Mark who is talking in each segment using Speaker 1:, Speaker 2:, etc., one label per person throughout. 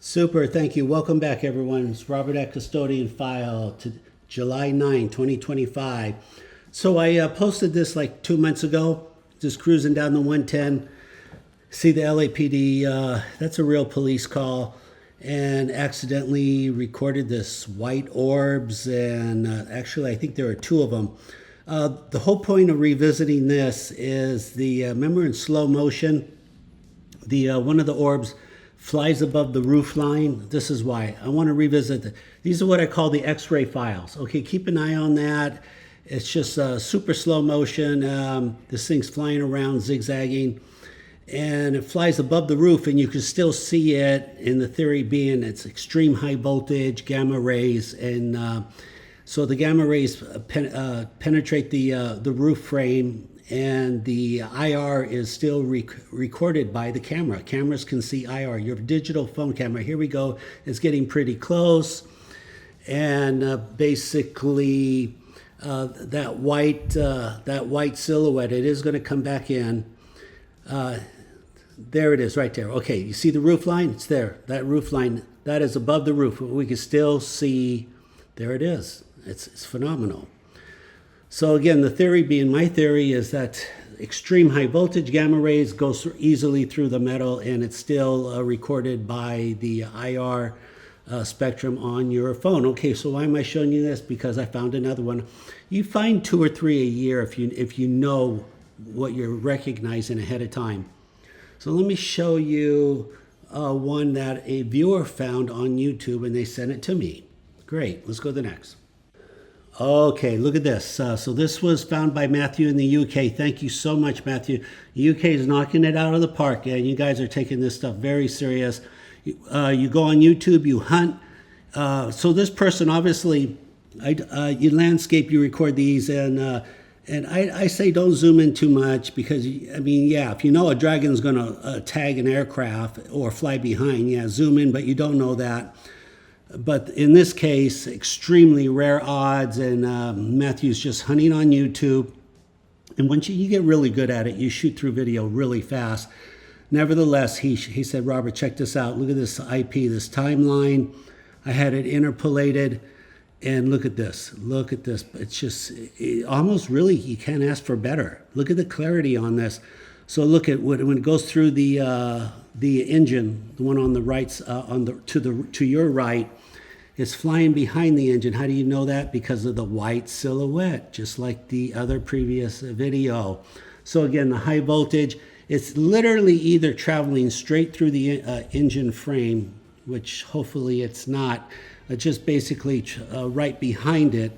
Speaker 1: Super, thank you. Welcome back, everyone. It's Robert at Custodian File to July 9, 2025. So I posted this like 2 months ago, just cruising down the 110. See the LAPD, that's a real police call, and accidentally recorded this white orbs, and actually I think there are two of them. The whole point of revisiting this is remember in slow motion, one of the orbs flies above the roof line. This is why I want to revisit these are what I call the X-ray files. Okay, keep an eye on that. It's just super slow motion. This thing's flying around, zigzagging, and it flies above the roof, and you can still see it. In the theory being it's extreme high voltage gamma rays, and so the gamma rays penetrate the roof frame, and the IR is still recorded by the camera. Cameras can see IR. Your digital phone camera, here we go, is getting pretty close. And basically, that white silhouette, it is going to come back in. There it is, right there. Okay, you see the roof line? It's there. That roof line, that is above the roof. We can still see, there it is. It's phenomenal. So again, the theory being, my theory is that extreme high voltage gamma rays go easily through the metal, and it's still recorded by the IR spectrum on your phone. Okay, so why am I showing you this? Because I found another one. You find 2 or 3 a year if you know what you're recognizing ahead of time. So let me show you one that a viewer found on YouTube, and they sent it to me. Great, let's go to the next. Okay, look at this. So this was found by Matthew in the UK. Thank you so much, Matthew. The UK is knocking it out of the park, and you guys are taking this stuff very serious. You go on YouTube, you hunt. So this person, obviously, you landscape, you record these, and I say don't zoom in too much because, I mean, yeah, if you know a dragon's going to tag an aircraft or fly behind, yeah, zoom in, but you don't know that. But in this case, extremely rare odds, and Matthew's just hunting on YouTube. And once you get really good at it, you shoot through video really fast. Nevertheless, he said, Robert, check this out. Look at this IP, this timeline. I had it interpolated, and look at this. Look at this. It's just almost really, you can't ask for better. Look at the clarity on this. So look at when it goes through the engine, the one on the right, to your right, it's flying behind the engine. How do you know that? Because of the white silhouette, just like the other previous video. So again, the high voltage, it's literally either traveling straight through the engine frame, which hopefully it's not, just basically right behind it.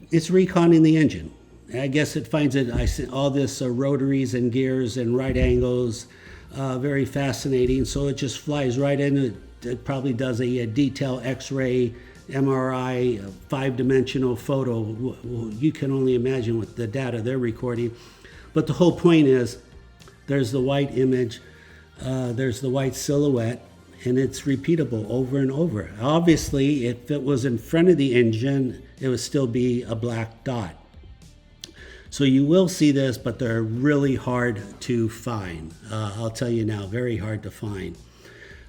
Speaker 1: It's reconning the engine. I guess it finds it, I see all this rotaries and gears and right angles, very fascinating. So it just flies right in. It probably does a detail X-ray, MRI, 5-dimensional photo. You can only imagine with the data they're recording. But the whole point is, there's the white image, there's the white silhouette, and it's repeatable over and over. Obviously, if it was in front of the engine, it would still be a black dot. So you will see this, but they're really hard to find. I'll tell you now, very hard to find.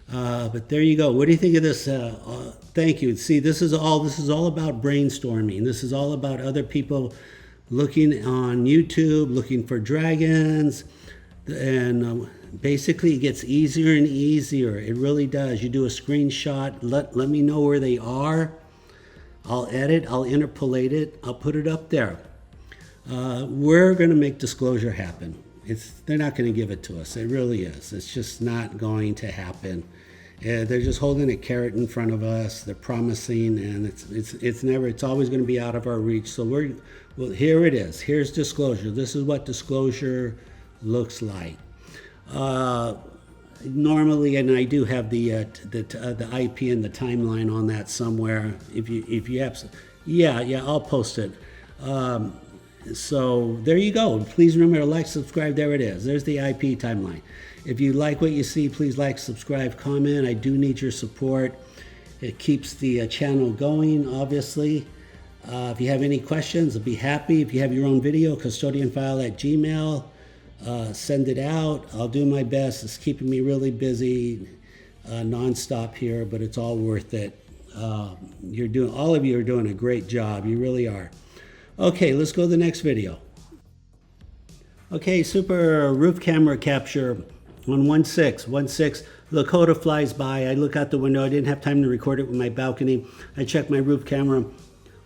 Speaker 1: But there you go. What do you think of this? Thank you. See, this is all about brainstorming. This is all about other people looking on YouTube, looking for dragons, and basically it gets easier and easier. It really does. You do a screenshot. Let me know where they are. I'll edit. I'll interpolate it. I'll put it up there. We're going to make disclosure happen. They're not going to give it to us. It really is. It's just not going to happen. They're just holding a carrot in front of us. They're promising, and it's always going to be out of our reach. So well, here it is. Here's disclosure. This is what disclosure looks like. Normally, and I do have the IP and the timeline on that somewhere. If you have, yeah, I'll post it. So there you go. Please remember to like, subscribe. There it is. There's the IP timeline. If you like what you see, please like, subscribe, comment. I do need your support. It keeps the channel going, obviously. If you have any questions, I'll be happy. If you have your own video, custodianfile@gmail. Send it out. I'll do my best. It's keeping me really busy. nonstop here, but it's all worth it. All of you are doing a great job. You really are. Okay, let's go to the next video. Okay, super roof camera capture on 1/6. Lakota flies by. I look out the window. I didn't have time to record it with my balcony. I check my roof camera.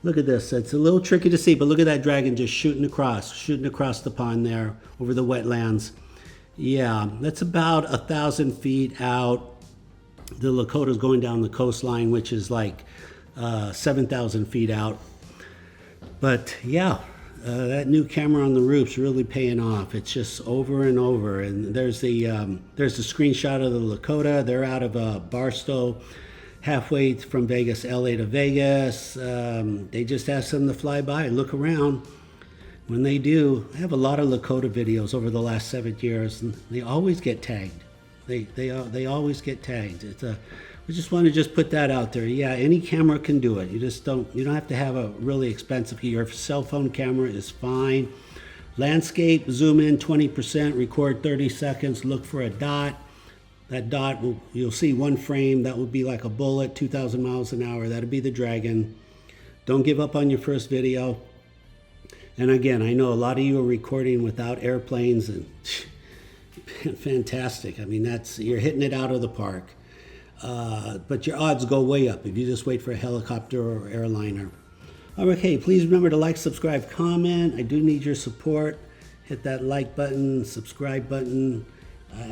Speaker 1: Look at this. It's a little tricky to see, but look at that dragon just shooting across the pond there over the wetlands. Yeah, that's about 1,000 feet out. The Lakota's going down the coastline, which is like 7,000 feet out. But yeah, that new camera on the roof's really paying off. It's just over and over. And there's the screenshot of the Lakota. They're out of Barstow, halfway from Vegas, LA to Vegas. They just asked them to fly by, look around. When they do, I have a lot of Lakota videos over the last 7 years, and they always get tagged. They always get tagged. We just want to put that out there. Yeah, any camera can do it. You don't have to have a really expensive. Your cell phone camera is fine. Landscape, zoom in 20%, record 30 seconds, look for a dot. That dot, you'll see one frame. That will be like a bullet, 2,000 miles an hour. That'll be the dragon. Don't give up on your first video. And again, I know a lot of you are recording without airplanes, and fantastic. I mean, you're hitting it out of the park. But your odds go way up if you just wait for a helicopter or airliner. Okay, please remember to like, subscribe, comment. I do need your support. Hit that like button, subscribe button.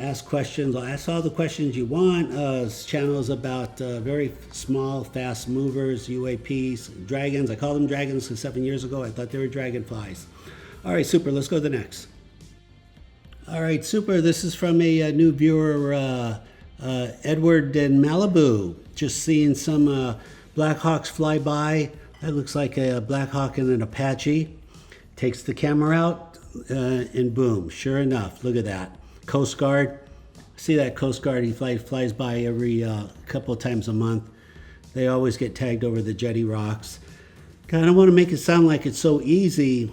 Speaker 1: Ask questions. I'll ask all the questions you want. This channel is about very small, fast movers, UAPs, dragons. I call them dragons because 7 years ago I thought they were dragonflies. All right, super. Let's go to the next. All right, super. This is from a new viewer, Edward in Malibu. Just seeing some Black Hawks fly by. That looks like a Black Hawk and an Apache. Takes the camera out and boom. Sure enough, look at that. Coast Guard. See that Coast Guard? He flies by every couple of times a month. They always get tagged over the jetty rocks. God, I don't want to make it sound like it's so easy,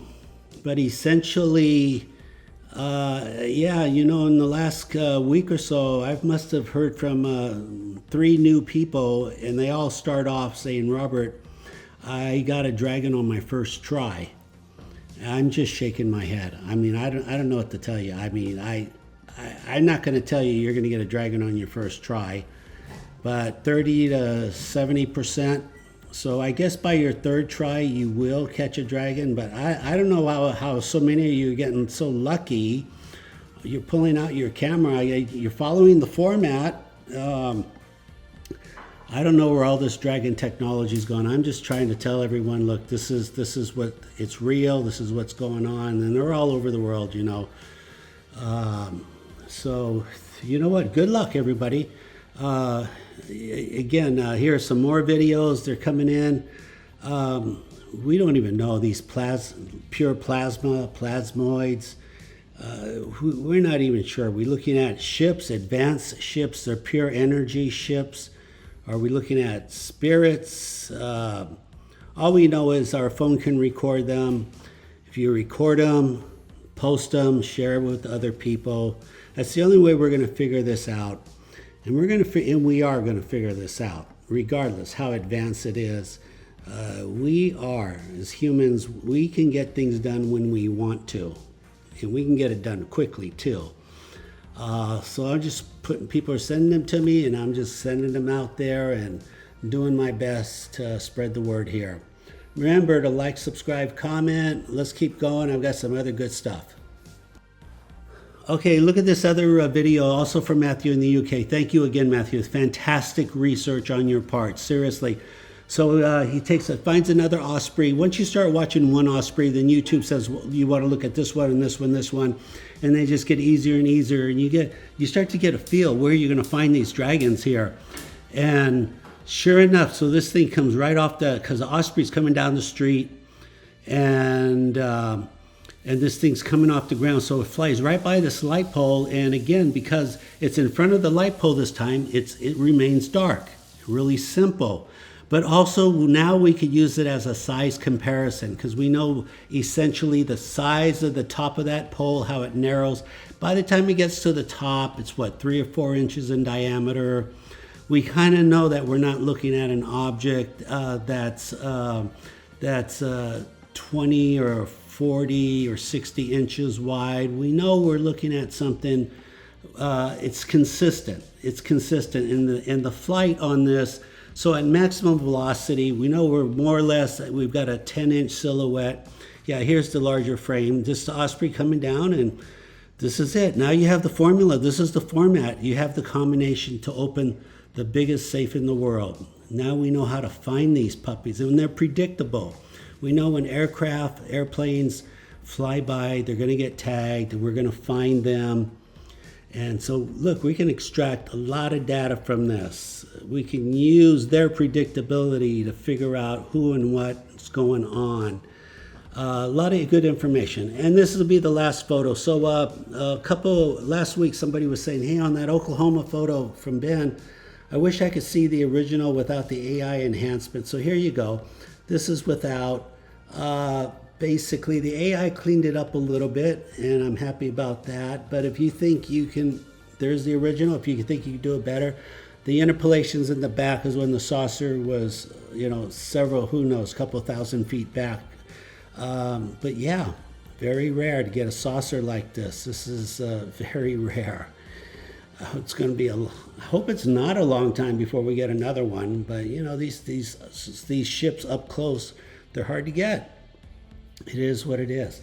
Speaker 1: but essentially, yeah, in the last week or so, I must have heard from 3 new people, and they all start off saying, Robert, I got a dragon on my first try. I'm just shaking my head. I mean, I don't know what to tell you. I mean, I'm not going to tell you you're going to get a dragon on your first try, but 30 to 70%. So I guess by your 3rd try, you will catch a dragon, but I don't know how so many of you are getting so lucky. You're pulling out your camera, you're following the format. I don't know where all this dragon technology is going. I'm just trying to tell everyone, look, this is what, it's real. This is what's going on. And they're all over the world, So, you know what? Good luck, everybody. Again, here are some more videos. They're coming in. We don't even know these pure plasmoids. We're not even sure. Are we looking at ships, advanced ships? They're pure energy ships. Are we looking at spirits? All we know is our phone can record them. If you record them, post them, share with other people. That's the only way we're going to figure this out. And we are going to figure this out, regardless how advanced it is. We are, as humans, we can get things done when we want to. And we can get it done quickly, too. So I'm just people are sending them to me, and I'm just sending them out there and doing my best to spread the word here. Remember to like, subscribe, comment. Let's keep going. I've got some other good stuff. Okay, look at this other video, also from Matthew in the UK. Thank you again, Matthew. Fantastic research on your part, seriously. So he finds another Osprey. Once you start watching one Osprey, then YouTube says, well, you want to look at this one and this one, this one, and they just get easier and easier, and you start to get a feel where you're going to find these dragons here. And sure enough, so this thing comes right off because the Osprey's coming down the street, and this thing's coming off the ground, so it flies right by this light pole. And again, because it's in front of the light pole this time, it remains dark. Really simple. But also now we could use it as a size comparison, because we know essentially the size of the top of that pole, how it narrows. By the time it gets to the top, it's what, 3 or 4 inches in diameter. we kind of know that we're not looking at an object that's 20 or 40 or 60 inches wide. We know we're looking at something. It's consistent. It's consistent in the flight on this. So at maximum velocity, we know we're more or less, we've got a 10-inch silhouette. Yeah, here's the larger frame. This is the Osprey coming down, and this is it. Now you have the formula. This is the format. You have the combination to open the biggest safe in the world. Now we know how to find these puppies, and they're predictable. We know when airplanes fly by, they're going to get tagged, and we're going to find them. And so, look, we can extract a lot of data from this. We can use their predictability to figure out who and what's going on. A lot of good information. And this will be the last photo. So last week, somebody was saying, hey, on that Oklahoma photo from Ben, I wish I could see the original without the AI enhancement. So here you go. This is without. Basically, the AI cleaned it up a little bit, and I'm happy about that. But if you think you can, there's the original. If you think you can do it better, the interpolations in the back is when the saucer was, several, who knows, couple thousand feet back. But yeah, very rare to get a saucer like this. This is very rare. It's going to be I hope it's not a long time before we get another one. But these ships up close, they're hard to get. It is what it is.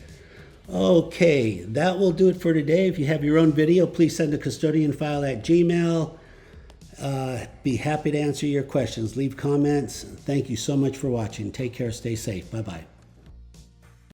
Speaker 1: Okay, that will do it for today. If you have your own video, please send to custodianfile@gmail.com. Be happy to answer your questions. Leave comments. Thank you so much for watching. Take care. Stay safe. Bye-bye.